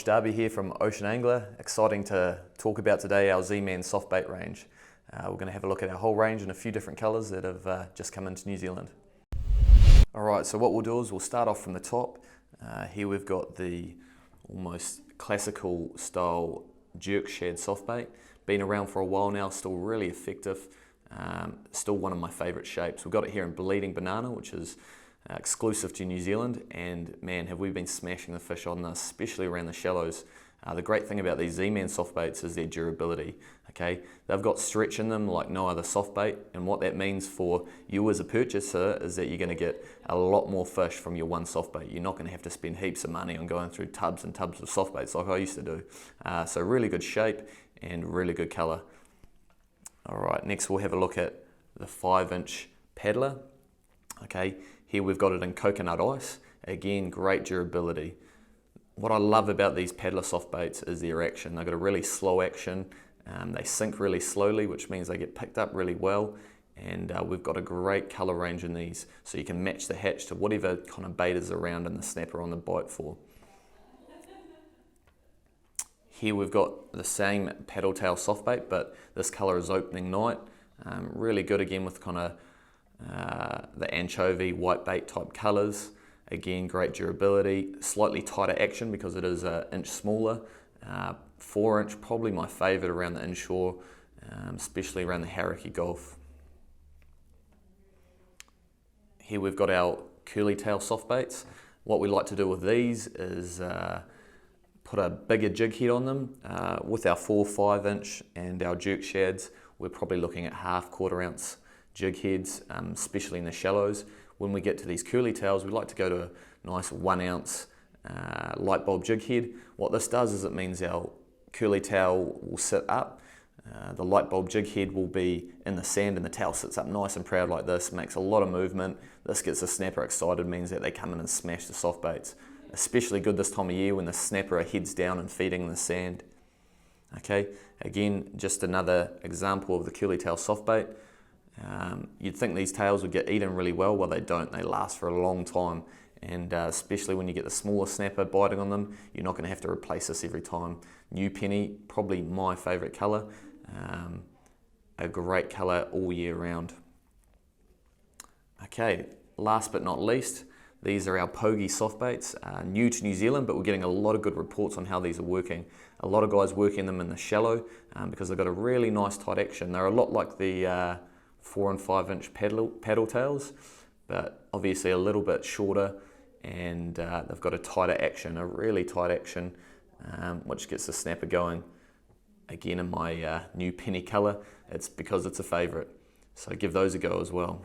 Darby here from Ocean Angler. Exciting to talk about today our Zman Softbait range. We're going to have a look at our whole range in a few different colours that have just come into New Zealand. Alright, so what we'll do is we'll start off from the top. Here we've got the almost classical style jerk shad softbait. Been around for a while now, still really effective. Still one of my favourite shapes. We've got it here in Bleeding Banana, which is exclusive to New Zealand, and man, have we been smashing the fish on this, especially around the shallows. The great thing about these Zman softbaits is their durability. Okay, they've got stretch in them like no other softbait, and what that means for you as a purchaser is that you're going to get a lot more fish from your one softbait. You're not going to have to spend heaps of money on going through tubs and tubs of softbaits like I used to do. So really good shape and really good colour. Alright, next we'll have a look at the 5-inch Padler. Okay, here we've got it in coconut ice. Again, great durability. What I love about these Padler softbaits is their action. They've got a really slow action. They sink really slowly, which means they get picked up really well. And we've got a great colour range in these, so you can match the hatch to whatever kind of bait is around and the snapper on the bite for. Here we've got the same paddle tail softbait, but this colour is opening night. Really good again with kind of the anchovy, white bait type colours. Again, great durability, slightly tighter action because it is an inch smaller. 4-inch, probably my favourite around the inshore, especially around the Hauraki Gulf. Here we've got our curly tail softbaits. What we like to do with these is put a bigger jig head on them. With our 4-5-inch and our jerk shads, we're probably looking at half quarter ounce jig heads, especially in the shallows. When we get to these curly tails, we like to go to a nice 1 ounce light bulb jig head. What this does is it means our curly tail will sit up, the light bulb jig head will be in the sand, and the tail sits up nice and proud like this, makes a lot of movement. This gets the snapper excited, means that they come in and smash the soft baits. Especially good this time of year when the snapper heads down and feeding in the sand. Okay, again, just another example of the curly tail softbait. You'd think these tails would get eaten really well, they don't. They last for a long time, and especially when you get the smaller snapper biting on them, you're not going to have to replace this every time. New penny, probably my favourite colour. A great colour all year round. Okay, last but not least, these are our Pogie softbaits, new to New Zealand, but we're getting a lot of good reports on how these are working. A lot of guys working them in the shallow because they've got a really nice tight action. They're a lot like the 4 and 5-inch paddle tails, but obviously a little bit shorter, and they've got a tighter action, a really tight action, which gets the snapper going. Again, in my new penny colour, it's because it's a favourite. So give those a go as well.